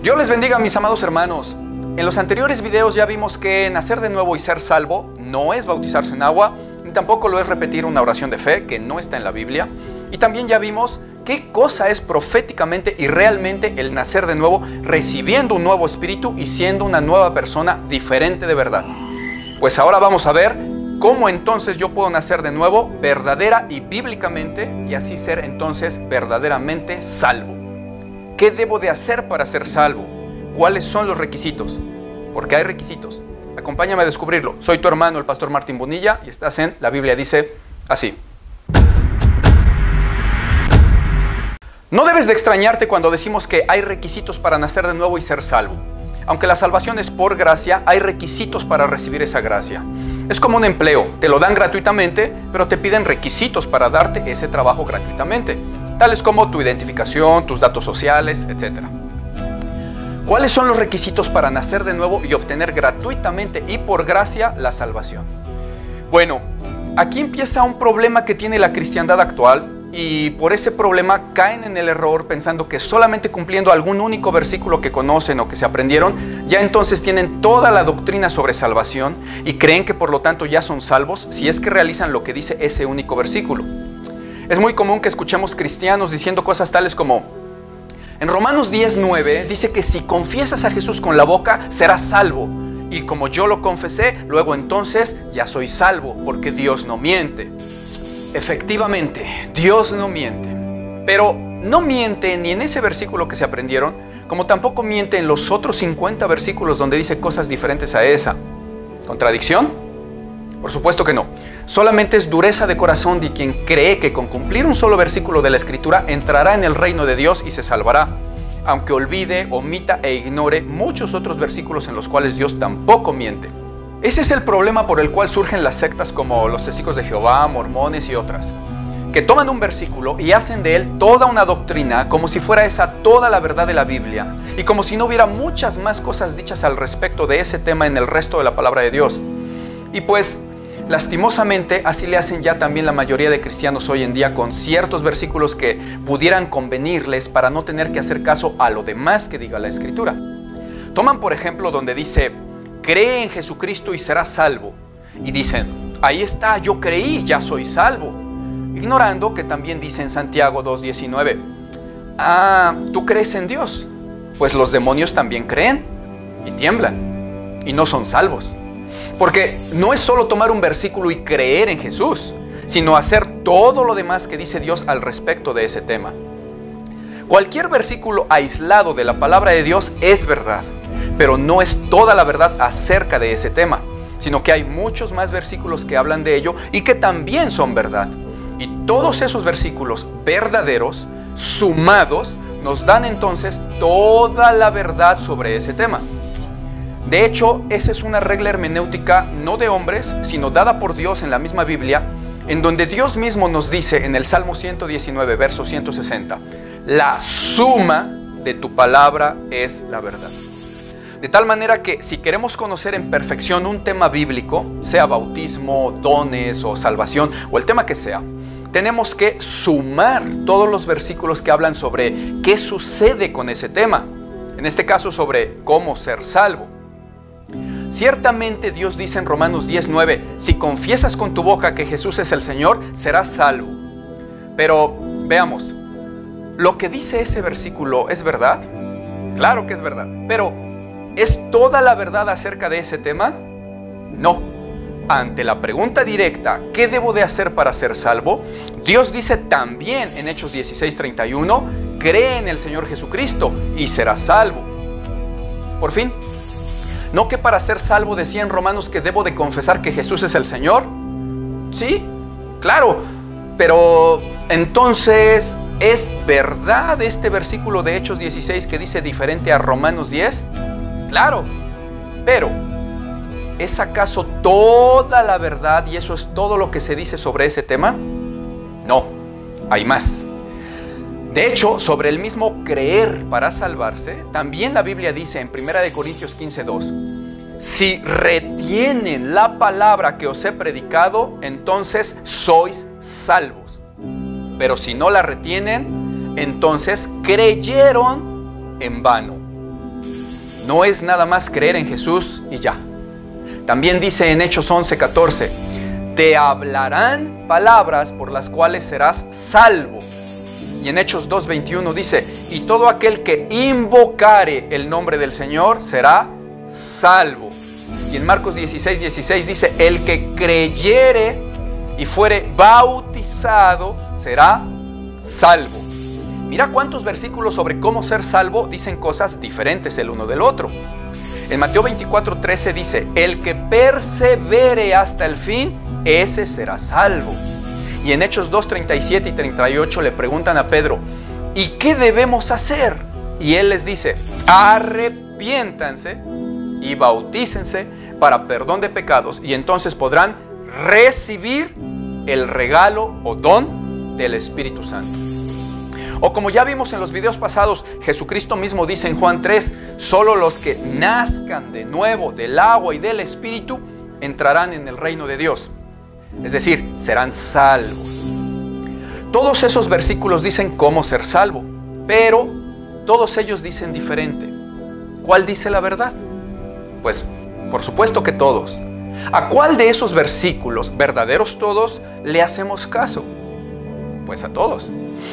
Dios les bendiga, mis amados hermanos. En los anteriores videos ya vimos que nacer de nuevo y ser salvo no es bautizarse en agua, ni tampoco lo es repetir una oración de fe, que no está en la Biblia. Y también ya vimos qué cosa es proféticamente y realmente el nacer de nuevo, recibiendo un nuevo espíritu y siendo una nueva persona diferente de verdad. Pues ahora vamos a ver cómo entonces yo puedo nacer de nuevo verdadera y bíblicamente y así ser entonces verdaderamente salvo. ¿Qué debo de hacer para ser salvo? ¿Cuáles son los requisitos? Porque hay requisitos. Acompáñame a descubrirlo. Soy tu hermano, el pastor Martín Bonilla, y estás en La Biblia Dice Así. No debes de extrañarte cuando decimos que hay requisitos para nacer de nuevo y ser salvo. Aunque la salvación es por gracia, hay requisitos para recibir esa gracia. Es como un empleo, te lo dan gratuitamente, pero te piden requisitos para darte ese trabajo gratuitamente, tales como tu identificación, tus datos sociales, etc. ¿Cuáles son los requisitos para nacer de nuevo y obtener gratuitamente y por gracia la salvación? Bueno, aquí empieza un problema que tiene la cristiandad actual. Y por ese problema caen en el error pensando que solamente cumpliendo algún único versículo que conocen o que se aprendieron, ya entonces tienen toda la doctrina sobre salvación y creen que por lo tanto ya son salvos si es que realizan lo que dice ese único versículo. Es muy común que escuchemos cristianos diciendo cosas tales como: en Romanos 10:9 dice que si confiesas a Jesús con la boca serás salvo, y como yo lo confesé, luego entonces ya soy salvo, porque Dios no miente. Efectivamente, Dios no miente, pero no miente ni en ese versículo que se aprendieron, como tampoco miente en los otros 50 versículos donde dice cosas diferentes a esa. ¿Contradicción? Por supuesto que no. Solamente es dureza de corazón de quien cree que con cumplir un solo versículo de la Escritura entrará en el reino de Dios y se salvará, aunque olvide, omita e ignore muchos otros versículos en los cuales Dios tampoco miente. Ese es el problema por el cual surgen las sectas como los Testigos de Jehová, mormones y otras, que toman un versículo y hacen de él toda una doctrina como si fuera esa toda la verdad de la Biblia y como si no hubiera muchas más cosas dichas al respecto de ese tema en el resto de la palabra de Dios. Y pues, lastimosamente, así le hacen ya también la mayoría de cristianos hoy en día con ciertos versículos que pudieran convenirles para no tener que hacer caso a lo demás que diga la Escritura. Toman, por ejemplo, donde dice: cree en Jesucristo y serás salvo. Y dicen: ahí está, yo creí, ya soy salvo. Ignorando que también dice en Santiago 2:19: ¿tú crees en Dios? Pues los demonios también creen y tiemblan y no son salvos. Porque no es solo tomar un versículo y creer en Jesús, sino hacer todo lo demás que dice Dios al respecto de ese tema. Cualquier versículo aislado de la palabra de Dios es verdad, pero no es toda la verdad acerca de ese tema, sino que hay muchos más versículos que hablan de ello y que también son verdad. Y todos esos versículos verdaderos, sumados, nos dan entonces toda la verdad sobre ese tema. De hecho, esa es una regla hermenéutica no de hombres, sino dada por Dios en la misma Biblia, en donde Dios mismo nos dice en el Salmo 119, verso 160, la suma de tu palabra es la verdad. De tal manera que si queremos conocer en perfección un tema bíblico, sea bautismo, dones o salvación, o el tema que sea, tenemos que sumar todos los versículos que hablan sobre qué sucede con ese tema. En este caso, sobre cómo ser salvo. Ciertamente Dios dice en Romanos 10:9, si confiesas con tu boca que Jesús es el Señor, serás salvo. Pero veamos, ¿lo que dice ese versículo es verdad? Claro que es verdad, pero ¿es toda la verdad acerca de ese tema? No. Ante la pregunta directa, ¿qué debo de hacer para ser salvo? Dios dice también en Hechos 16:31, cree en el Señor Jesucristo y serás salvo. Por fin, ¿no que para ser salvo decía en Romanos que debo de confesar que Jesús es el Señor? Sí, claro, pero entonces, ¿es verdad este versículo de Hechos 16 que dice diferente a Romanos 10? Claro, pero ¿es acaso toda la verdad y eso es todo lo que se dice sobre ese tema? No, hay más. De hecho, sobre el mismo creer para salvarse, también la Biblia dice en 1 Corintios 15:2, si retienen la palabra que os he predicado, entonces sois salvos. Pero si no la retienen, entonces creyeron en vano. no es nada más creer en Jesús y ya. También dice en Hechos 11:14, te hablarán palabras por las cuales serás salvo. Y en Hechos 2:21 dice, y todo aquel que invocare el nombre del Señor será salvo. Y en Marcos 16:16 dice, el que creyere y fuere bautizado será salvo. Mira cuántos versículos sobre cómo ser salvo dicen cosas diferentes el uno del otro. En Mateo 24:13 dice, el que persevere hasta el fin, ese será salvo. Y en Hechos 2:37 y 38 le preguntan a Pedro, ¿y qué debemos hacer? Y él les dice, arrepiéntanse y bautícense para perdón de pecados, y entonces podrán recibir el regalo o don del Espíritu Santo. O como ya vimos en los videos pasados, Jesucristo mismo dice en Juan 3, solo los que nazcan de nuevo del agua y del Espíritu entrarán en el reino de Dios. Es decir, serán salvos. Todos esos versículos dicen cómo ser salvo, pero todos ellos dicen diferente. ¿Cuál dice la verdad? Pues, por supuesto que todos. ¿A cuál de esos versículos, verdaderos todos, le hacemos caso? Pues a todos.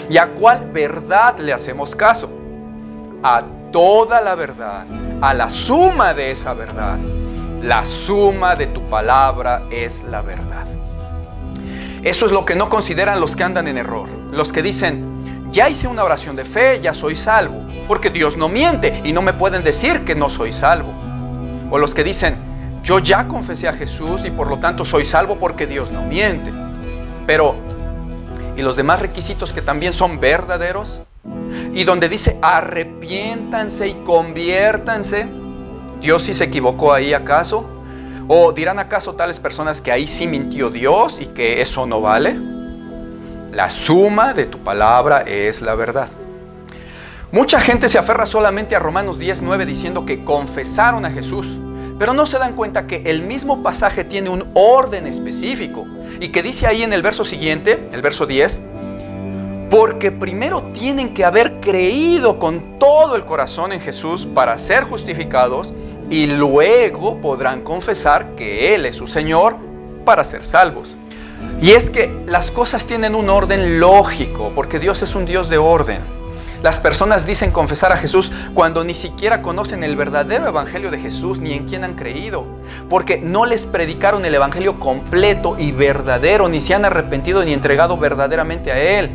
¿Y a cuál verdad le hacemos caso? A toda la verdad, a la suma de esa verdad. La suma de tu palabra es la verdad. Eso es lo que no consideran los que andan en error. Los que dicen, ya hice una oración de fe, ya soy salvo. Porque Dios no miente y no me pueden decir que no soy salvo. O los que dicen, yo ya confesé a Jesús y por lo tanto soy salvo porque Dios no miente. Pero, ¿y los demás requisitos que también son verdaderos? Y donde dice, arrepiéntanse y conviértanse. ¿Dios sí se equivocó ahí acaso? ¿O dirán acaso tales personas que ahí sí mintió Dios y que eso no vale? La suma de tu palabra es la verdad. Mucha gente se aferra solamente a Romanos 10:9 diciendo que confesaron a Jesús, pero no se dan cuenta que el mismo pasaje tiene un orden específico y que dice ahí en el verso siguiente, el verso 10, porque primero tienen que haber creído con todo el corazón en Jesús para ser justificados y luego podrán confesar que Él es su Señor para ser salvos. Y es que las cosas tienen un orden lógico, porque Dios es un Dios de orden. Las personas dicen confesar a Jesús cuando ni siquiera conocen el verdadero evangelio de Jesús ni en quién han creído, porque no les predicaron el evangelio completo y verdadero, ni se han arrepentido ni entregado verdaderamente a Él.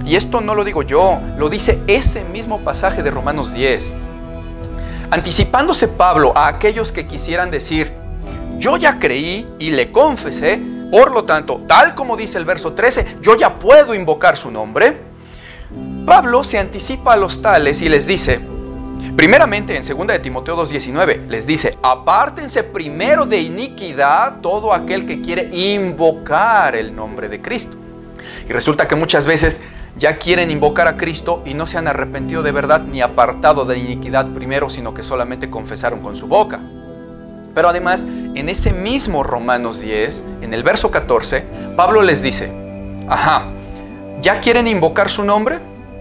Y esto no lo digo yo, lo dice ese mismo pasaje de Romanos 10. Anticipándose Pablo a aquellos que quisieran decir, yo ya creí y le confesé, por lo tanto, tal como dice el verso 13, yo ya puedo invocar su nombre. Pablo se anticipa a los tales y les dice, primeramente en 2 de Timoteo 2:19, les dice, apártense primero de iniquidad todo aquel que quiere invocar el nombre de Cristo. Y resulta que muchas veces ya quieren invocar a Cristo y no se han arrepentido de verdad ni apartado de iniquidad primero, sino que solamente confesaron con su boca. Pero además, en ese mismo Romanos 10, en el verso 14, Pablo les dice, ¿ya quieren invocar su nombre?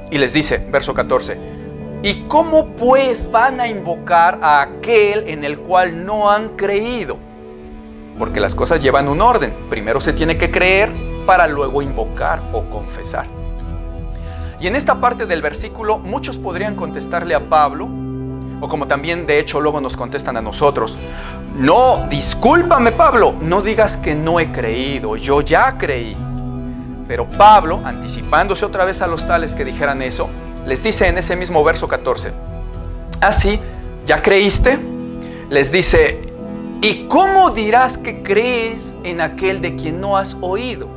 Y les dice, verso 14, ¿y cómo pues van a invocar a aquel en el cual no han creído? Porque las cosas llevan un orden. Primero se tiene que creer para luego invocar o confesar. Y en esta parte del versículo muchos podrían contestarle a Pablo, o como también de hecho luego nos contestan a nosotros, no, discúlpame Pablo, no digas que no he creído, yo ya creí. Pero Pablo, anticipándose otra vez a los tales que dijeran eso, les dice en ese mismo verso 14, ¿sí? ¿Ya creíste? Les dice, ¿y cómo dirás que crees en aquel de quien no has oído?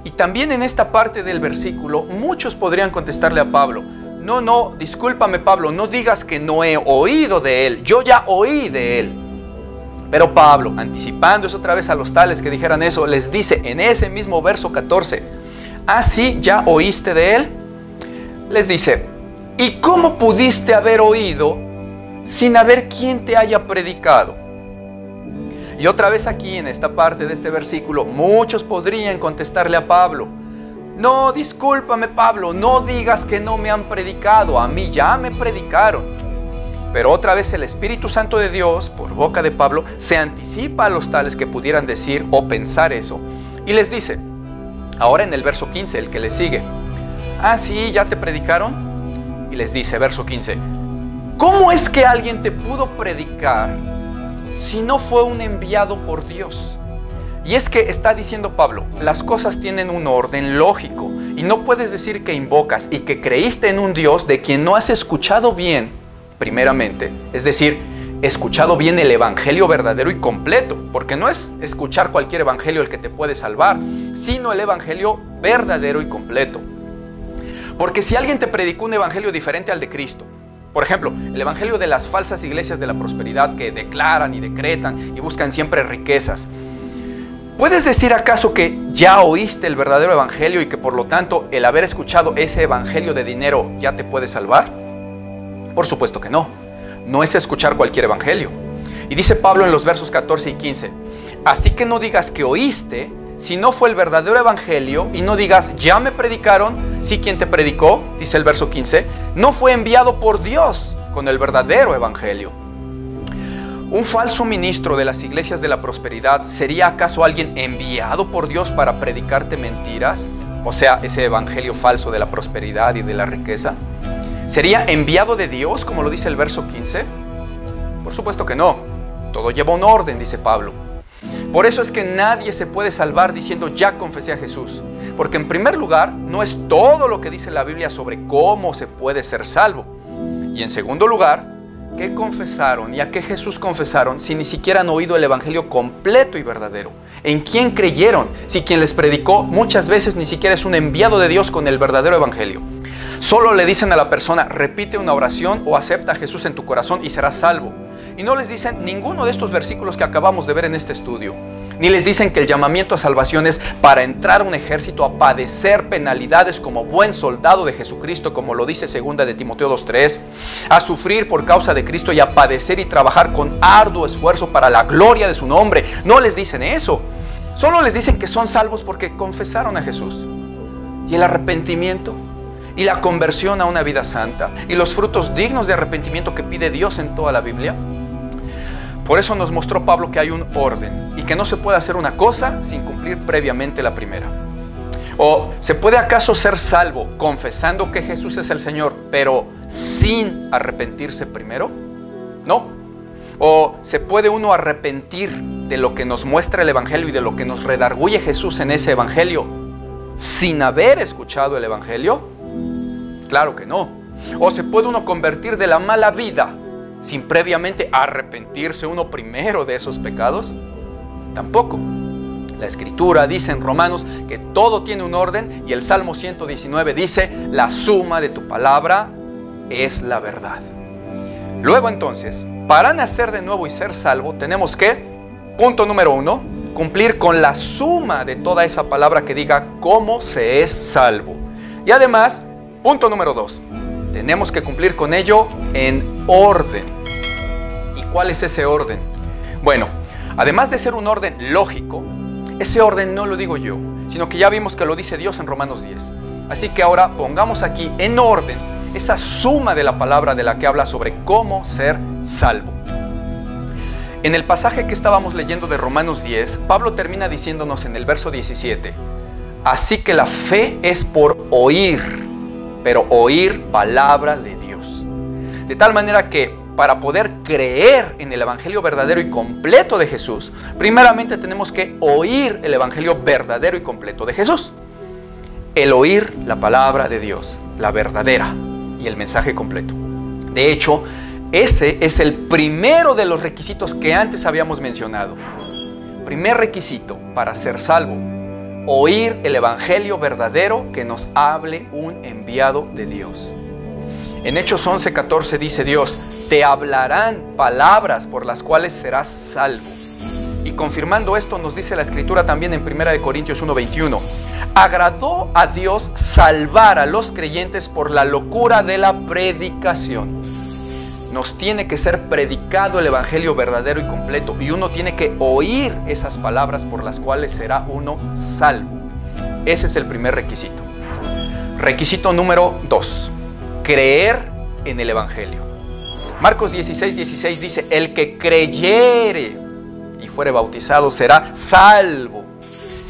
Y también en esta parte del versículo, muchos podrían contestarle a Pablo, no, discúlpame Pablo, no digas que no he oído de él, yo ya oí de él. Pero Pablo, anticipándose otra vez a los tales que dijeran eso, les dice en ese mismo verso 14, ¿sí? ¿Ya oíste de él? Les dice, ¿y cómo pudiste haber oído sin haber quien te haya predicado? Y otra vez aquí en esta parte de este versículo, muchos podrían contestarle a Pablo, no, discúlpame Pablo, no digas que no me han predicado, a mí ya me predicaron. Pero otra vez el Espíritu Santo de Dios, por boca de Pablo, se anticipa a los tales que pudieran decir o pensar eso. Y les dice, ahora en el verso 15, el que le sigue, ah, sí, ¿ya te predicaron? Y les dice, verso 15, ¿cómo es que alguien te pudo predicar si no fue un enviado por Dios? Y es que está diciendo Pablo, las cosas tienen un orden lógico y no puedes decir que invocas y que creíste en un Dios de quien no has escuchado bien, primeramente, es decir, escuchado bien el evangelio verdadero y completo, porque no es escuchar cualquier evangelio el que te puede salvar, sino el evangelio verdadero y completo. Porque si alguien te predicó un evangelio diferente al de Cristo, por ejemplo, el evangelio de las falsas iglesias de la prosperidad que declaran y decretan y buscan siempre riquezas, ¿puedes decir acaso que ya oíste el verdadero evangelio y que por lo tanto el haber escuchado ese evangelio de dinero ya te puede salvar? Por supuesto que no. No es escuchar cualquier evangelio. Y dice Pablo en los versos 14 y 15, así que no digas que oíste, si no fue el verdadero evangelio, y no digas, ya me predicaron, si quien te predicó, dice el verso 15, no fue enviado por Dios con el verdadero evangelio. ¿Un falso ministro de las iglesias de la prosperidad sería acaso alguien enviado por Dios para predicarte mentiras? O sea, ese evangelio falso de la prosperidad y de la riqueza. ¿Sería enviado de Dios, como lo dice el verso 15? Por supuesto que no. Todo lleva un orden, dice Pablo. Por eso es que nadie se puede salvar diciendo ya confesé a Jesús. Porque en primer lugar, no es todo lo que dice la Biblia sobre cómo se puede ser salvo. Y en segundo lugar, ¿qué confesaron y a qué Jesús confesaron si ni siquiera han oído el evangelio completo y verdadero? ¿En quién creyeron si quien les predicó muchas veces ni siquiera es un enviado de Dios con el verdadero evangelio? Solo le dicen a la persona, repite una oración o acepta a Jesús en tu corazón y serás salvo. Y no les dicen ninguno de estos versículos que acabamos de ver en este estudio. Ni les dicen que el llamamiento a salvación es para entrar a un ejército a padecer penalidades como buen soldado de Jesucristo, como lo dice 2 de Timoteo 2:3, a sufrir por causa de Cristo y a padecer y trabajar con arduo esfuerzo para la gloria de su nombre. No les dicen eso. Solo les dicen que son salvos porque confesaron a Jesús. ¿Y el arrepentimiento? Y la conversión a una vida santa y los frutos dignos de arrepentimiento que pide Dios en toda la Biblia. Por eso nos mostró Pablo que hay un orden y que no se puede hacer una cosa sin cumplir previamente la primera. ¿O se puede acaso ser salvo confesando que Jesús es el Señor, pero sin arrepentirse primero? No. ¿O se puede uno arrepentir de lo que nos muestra el Evangelio y de lo que nos redarguye Jesús en ese Evangelio sin haber escuchado el Evangelio? Claro que no. ¿O se puede uno convertir de la mala vida sin previamente arrepentirse uno primero de esos pecados? Tampoco. La Escritura dice en Romanos que todo tiene un orden y el Salmo 119 dice, la suma de tu palabra es la verdad. Luego entonces, para nacer de nuevo y ser salvo, tenemos que, punto número 1, cumplir con la suma de toda esa palabra que diga cómo se es salvo. Y además, punto número 2, tenemos que cumplir con ello en orden. ¿Y cuál es ese orden? Bueno, además de ser un orden lógico, ese orden no lo digo yo, sino que ya vimos que lo dice Dios en Romanos 10. Así que ahora pongamos aquí en orden esa suma de la palabra de la que habla sobre cómo ser salvo. En el pasaje que estábamos leyendo de Romanos 10, Pablo termina diciéndonos en el verso 17, así que la fe es por oír, pero oír palabra de Dios. De tal manera que para poder creer en el evangelio verdadero y completo de Jesús, primeramente tenemos que oír el evangelio verdadero y completo de Jesús. El oír la palabra de Dios, la verdadera y el mensaje completo. De hecho, ese es el primero de los requisitos que antes habíamos mencionado. Primer requisito para ser salvo: oír el evangelio verdadero que nos hable un enviado de Dios. En Hechos 11:14 dice Dios, te hablarán palabras por las cuales serás salvo. Y confirmando esto nos dice la Escritura también en 1 Corintios 1:21, agradó a Dios salvar a los creyentes por la locura de la predicación. Nos tiene que ser predicado el evangelio verdadero y completo, y uno tiene que oír esas palabras por las cuales será uno salvo. Ese es el primer requisito. Requisito número 2, creer en el evangelio. Marcos 16:16 dice, el que creyere y fuere bautizado será salvo.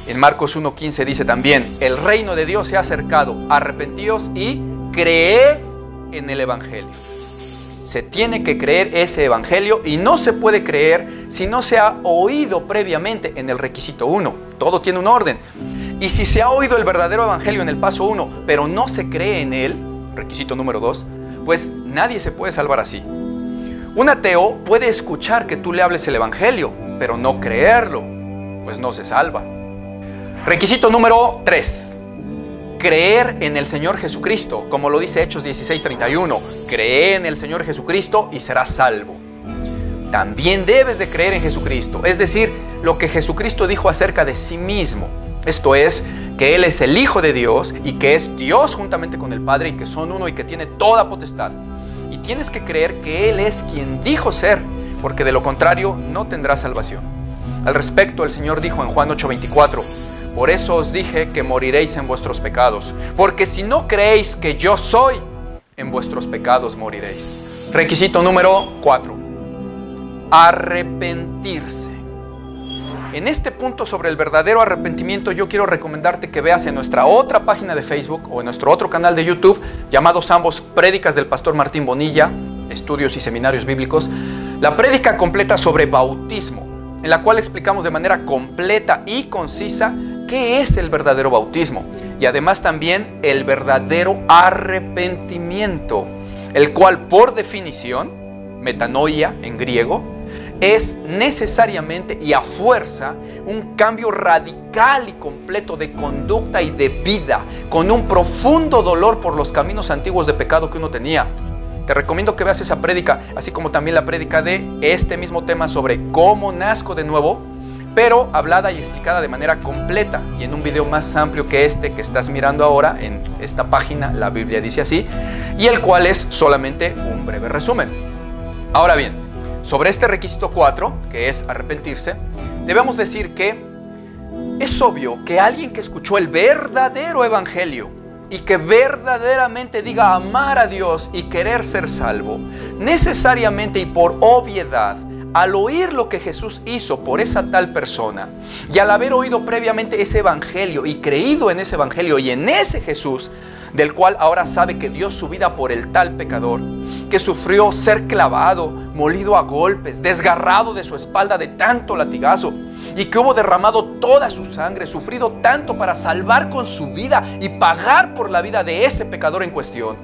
En Marcos 1:15 dice también, el reino de Dios se ha acercado, arrepentíos y creed en el evangelio. Se tiene que creer ese evangelio y no se puede creer si no se ha oído previamente en el requisito 1. Todo tiene un orden. Y si se ha oído el verdadero evangelio en el paso 1, pero no se cree en él, requisito número 2, pues nadie se puede salvar así. Un ateo puede escuchar que tú le hables el evangelio, pero no creerlo, pues no se salva. Requisito número 3. Creer en el Señor Jesucristo, como lo dice Hechos 16:31. Cree en el Señor Jesucristo y serás salvo. También debes de creer en Jesucristo, es decir, lo que Jesucristo dijo acerca de sí mismo. Esto es, que Él es el Hijo de Dios y que es Dios juntamente con el Padre y que son uno y que tiene toda potestad. Y tienes que creer que Él es quien dijo ser, porque de lo contrario no tendrás salvación. Al respecto, el Señor dijo en Juan 8:24, por eso os dije que moriréis en vuestros pecados, porque si no creéis que yo soy, en vuestros pecados moriréis. Requisito número 4. Arrepentirse. En este punto sobre el verdadero arrepentimiento yo quiero recomendarte que veas en nuestra otra página de Facebook o en nuestro otro canal de YouTube, llamados ambos Prédicas del Pastor Martín Bonilla, Estudios y Seminarios Bíblicos, la prédica completa sobre bautismo, en la cual explicamos de manera completa y concisa qué es el verdadero bautismo y además también el verdadero arrepentimiento, el cual por definición, metanoia en griego, es necesariamente y a fuerza un cambio radical y completo de conducta y de vida, con un profundo dolor por los caminos antiguos de pecado que uno tenía. Te recomiendo que veas esa prédica, así como también la prédica de este mismo tema sobre cómo nazco de nuevo, pero hablada y explicada de manera completa y en un video más amplio que este que estás mirando ahora en esta página, La Biblia dice así, y el cual es solamente un breve resumen. Ahora bien, sobre este requisito 4, que es arrepentirse, debemos decir que es obvio que alguien que escuchó el verdadero evangelio y que verdaderamente diga amar a Dios y querer ser salvo, necesariamente y por obviedad, al oír lo que Jesús hizo por esa tal persona y al haber oído previamente ese evangelio y creído en ese evangelio y en ese Jesús, del cual ahora sabe que dio su vida por el tal pecador, que sufrió ser clavado, molido a golpes, desgarrado de su espalda de tanto latigazo, y que hubo derramado toda su sangre, sufrido tanto para salvar con su vida y pagar por la vida de ese pecador en cuestión.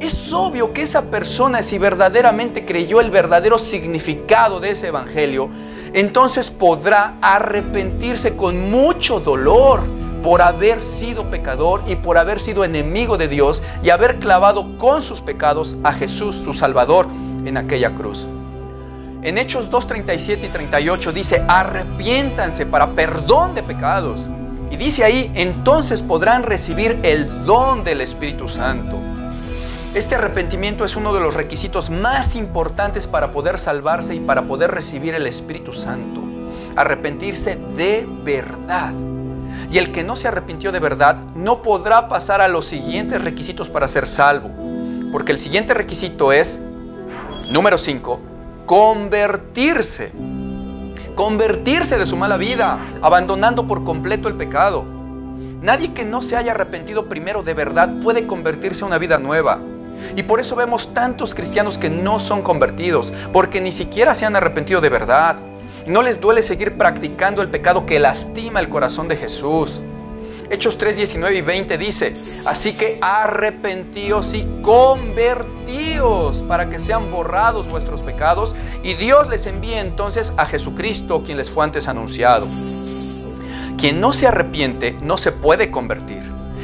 Es obvio que esa persona, si verdaderamente creyó el verdadero significado de ese evangelio, entonces podrá arrepentirse con mucho dolor por haber sido pecador y por haber sido enemigo de Dios y haber clavado con sus pecados a Jesús, su Salvador, en aquella cruz. En Hechos 2:37 y 38 dice, arrepiéntanse para perdón de pecados. Y dice ahí, entonces podrán recibir el don del Espíritu Santo. Este arrepentimiento es uno de los requisitos más importantes para poder salvarse y para poder recibir el Espíritu Santo. Arrepentirse de verdad. Y el que no se arrepintió de verdad no podrá pasar a los siguientes requisitos para ser salvo. Porque el siguiente requisito es, número 5, convertirse. Convertirse de su mala vida, abandonando por completo el pecado. Nadie que no se haya arrepentido primero de verdad puede convertirse a una vida nueva. Y por eso vemos tantos cristianos que no son convertidos, porque ni siquiera se han arrepentido de verdad. No les duele seguir practicando el pecado que lastima el corazón de Jesús. Hechos 3:19 y 20 dice, así que arrepentíos y convertíos para que sean borrados vuestros pecados y Dios les envíe entonces a Jesucristo, quien les fue antes anunciado. Quien no se arrepiente no se puede convertir.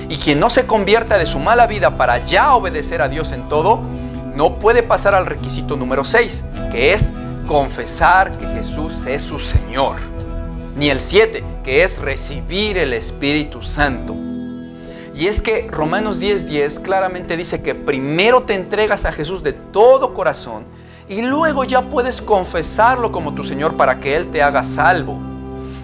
Y quien no se convierta de su mala vida para ya obedecer a Dios en todo, no puede pasar al requisito número 6, que es confesar que Jesús es su Señor. Ni el 7, que es recibir el Espíritu Santo. Y es que Romanos 10:10 claramente dice que primero te entregas a Jesús de todo corazón y luego ya puedes confesarlo como tu Señor para que Él te haga salvo.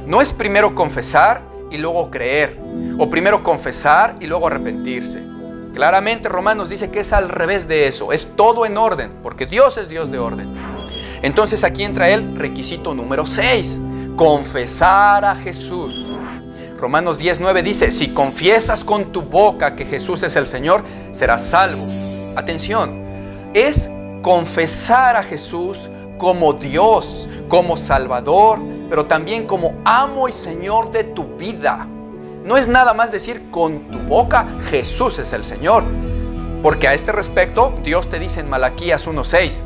No es primero confesar y luego creer, o primero confesar y luego arrepentirse. Claramente Romanos dice que es al revés de eso, es todo en orden, porque Dios es Dios de orden. Entonces aquí entra el requisito número 6, confesar a Jesús. Romanos 10:9 dice, si confiesas con tu boca que Jesús es el Señor, serás salvo. Atención, es confesar a Jesús como Dios, como Salvador, pero también como amo y Señor de tu vida. No es nada más decir con tu boca Jesús es el Señor, porque a este respecto Dios te dice en Malaquías 1:6,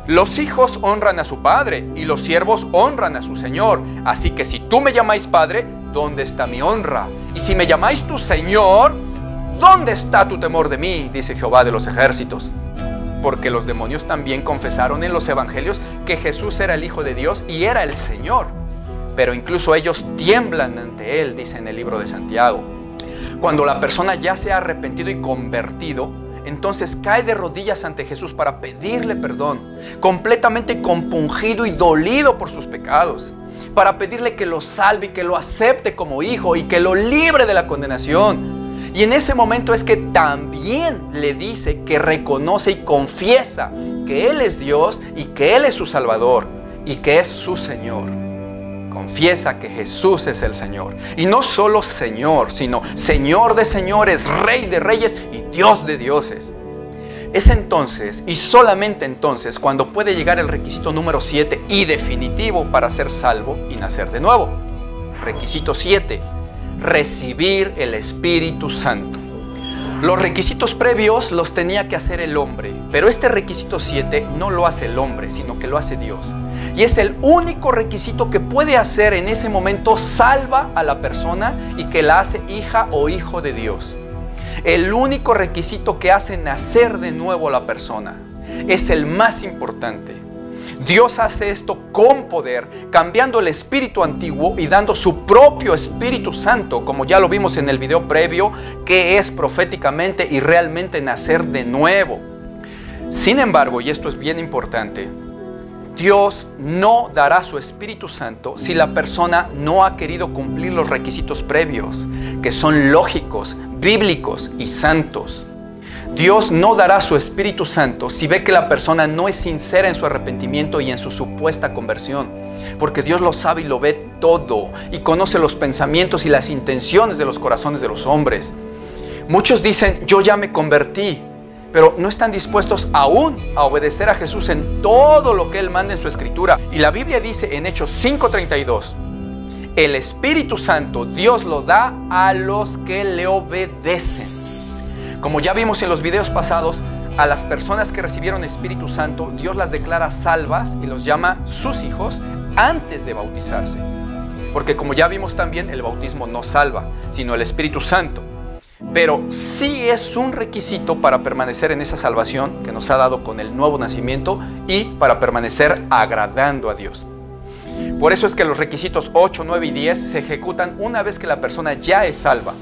los hijos honran a su padre y los siervos honran a su Señor. Así que si tú me llamáis Padre, ¿dónde está mi honra? Y si me llamáis tu Señor, ¿dónde está tu temor de mí? Dice Jehová de los ejércitos. Porque los demonios también confesaron en los evangelios que Jesús era el Hijo de Dios y era el Señor. Pero incluso ellos tiemblan ante Él, dice en el libro de Santiago. Cuando la persona ya se ha arrepentido y convertido, entonces cae de rodillas ante Jesús para pedirle perdón, completamente compungido y dolido por sus pecados, para pedirle que lo salve y que lo acepte como hijo y que lo libre de la condenación. Y en ese momento es que también le dice que reconoce y confiesa que Él es Dios y que Él es su Salvador y que es su Señor. Confiesa que Jesús es el Señor. Y no solo Señor, sino Señor de señores, Rey de reyes y Dios de dioses. Es entonces, y solamente entonces, cuando puede llegar el requisito número 7 y definitivo para ser salvo y nacer de nuevo. Requisito 7. Recibir el Espíritu Santo. Los requisitos previos los tenía que hacer el hombre, pero este requisito 7 no lo hace el hombre, sino que lo hace Dios. Y es el único requisito que puede hacer en ese momento salva a la persona y que la hace hija o hijo de Dios. El único requisito que hace nacer de nuevo a la persona es el más importante. Dios hace esto con poder, cambiando el espíritu antiguo y dando su propio Espíritu Santo, como ya lo vimos en el video previo, que es proféticamente y realmente nacer de nuevo. Sin embargo, y esto es bien importante, Dios no dará su Espíritu Santo si la persona no ha querido cumplir los requisitos previos, que son lógicos, bíblicos y santos. Dios no dará su Espíritu Santo si ve que la persona no es sincera en su arrepentimiento y en su supuesta conversión, porque Dios lo sabe y lo ve todo y conoce los pensamientos y las intenciones de los corazones de los hombres. Muchos dicen, yo ya me convertí, pero no están dispuestos aún a obedecer a Jesús en todo lo que Él manda en su Escritura. Y la Biblia dice en Hechos 5:32, el Espíritu Santo Dios lo da a los que le obedecen. Como ya vimos en los videos pasados, a las personas que recibieron Espíritu Santo, Dios las declara salvas y los llama sus hijos antes de bautizarse. Porque como ya vimos también, el bautismo no salva, sino el Espíritu Santo. Pero sí es un requisito para permanecer en esa salvación que nos ha dado con el nuevo nacimiento y para permanecer agradando a Dios. Por eso es que los requisitos 8, 9 y 10 se ejecutan una vez que la persona ya es salva.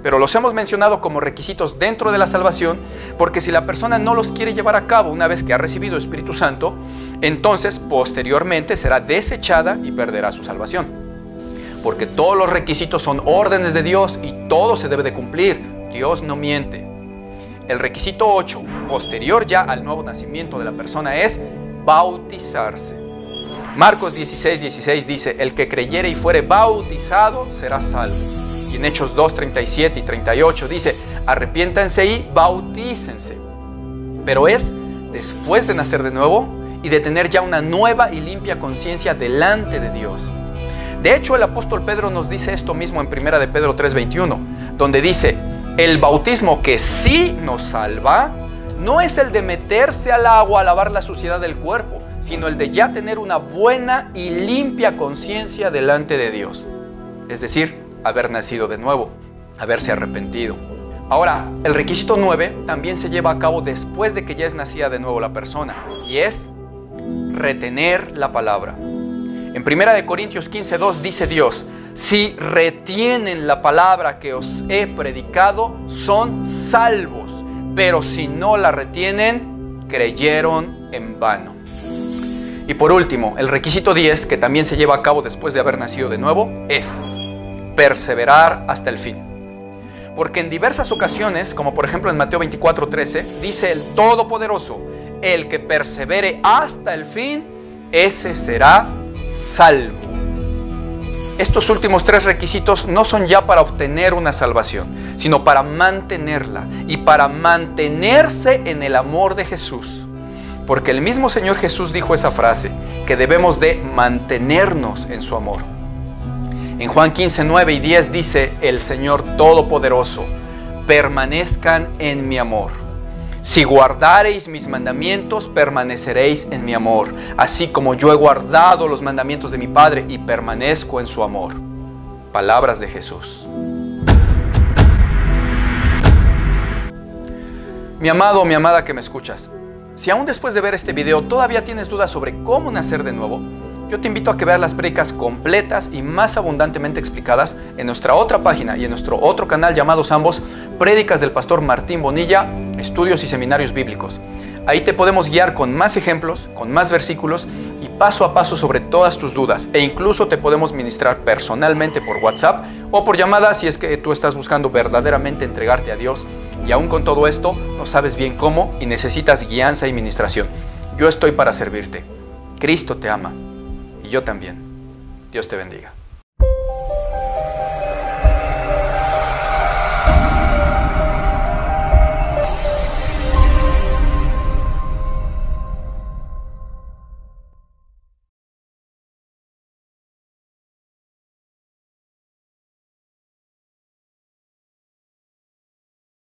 Pero los hemos mencionado como requisitos dentro de la salvación porque si la persona no los quiere llevar a cabo una vez que ha recibido Espíritu Santo, entonces posteriormente será desechada y perderá su salvación. Porque todos los requisitos son órdenes de Dios y todo se debe de cumplir. Dios no miente. El requisito 8, posterior ya al nuevo nacimiento de la persona, es bautizarse. Marcos 16:16 dice, el que creyere y fuere bautizado será salvo. Y en Hechos 2, 37 y 38 dice, arrepiéntanse y bautícense. Pero es después de nacer de nuevo y de tener ya una nueva y limpia conciencia delante de Dios. De hecho, el apóstol Pedro nos dice esto mismo en 1 de Pedro 3:21, donde dice, el bautismo que sí nos salva no es el de meterse al agua a lavar la suciedad del cuerpo, sino el de ya tener una buena y limpia conciencia delante de Dios. Es decir, haber nacido de nuevo, haberse arrepentido. Ahora, el requisito 9 también se lleva a cabo después de que ya es nacida de nuevo la persona, y es retener la palabra. En 1 de Corintios 15:2 dice Dios, si retienen la palabra que os he predicado, son salvos, pero si no la retienen, creyeron en vano. Y por último, el requisito 10, que también se lleva a cabo después de haber nacido de nuevo, es perseverar hasta el fin. Porque en diversas ocasiones, como por ejemplo en Mateo 24:13, dice el Todopoderoso: el que persevere hasta el fin, ese será salvo. Estos últimos 3 requisitos no son ya para obtener una salvación, sino para mantenerla y para mantenerse en el amor de Jesús. Porque el mismo Señor Jesús dijo esa frase, que debemos de mantenernos en su amor. En Juan 15:9 y 10 dice el Señor Todopoderoso: permanezcan en mi amor. Si guardareis mis mandamientos, permaneceréis en mi amor, así como yo he guardado los mandamientos de mi Padre y permanezco en su amor. Palabras de Jesús. Mi amado o mi amada que me escuchas, si aún después de ver este video todavía tienes dudas sobre cómo nacer de nuevo, yo te invito a que veas las prédicas completas y más abundantemente explicadas en nuestra otra página y en nuestro otro canal llamados ambos Prédicas del Pastor Martín Bonilla, Estudios y Seminarios Bíblicos. Ahí te podemos guiar con más ejemplos, con más versículos y paso a paso sobre todas tus dudas, e incluso te podemos ministrar personalmente por WhatsApp o por llamada si es que tú estás buscando verdaderamente entregarte a Dios y aún con todo esto no sabes bien cómo y necesitas guianza y ministración. Yo estoy para servirte. Cristo te ama. Y yo también. Dios te bendiga.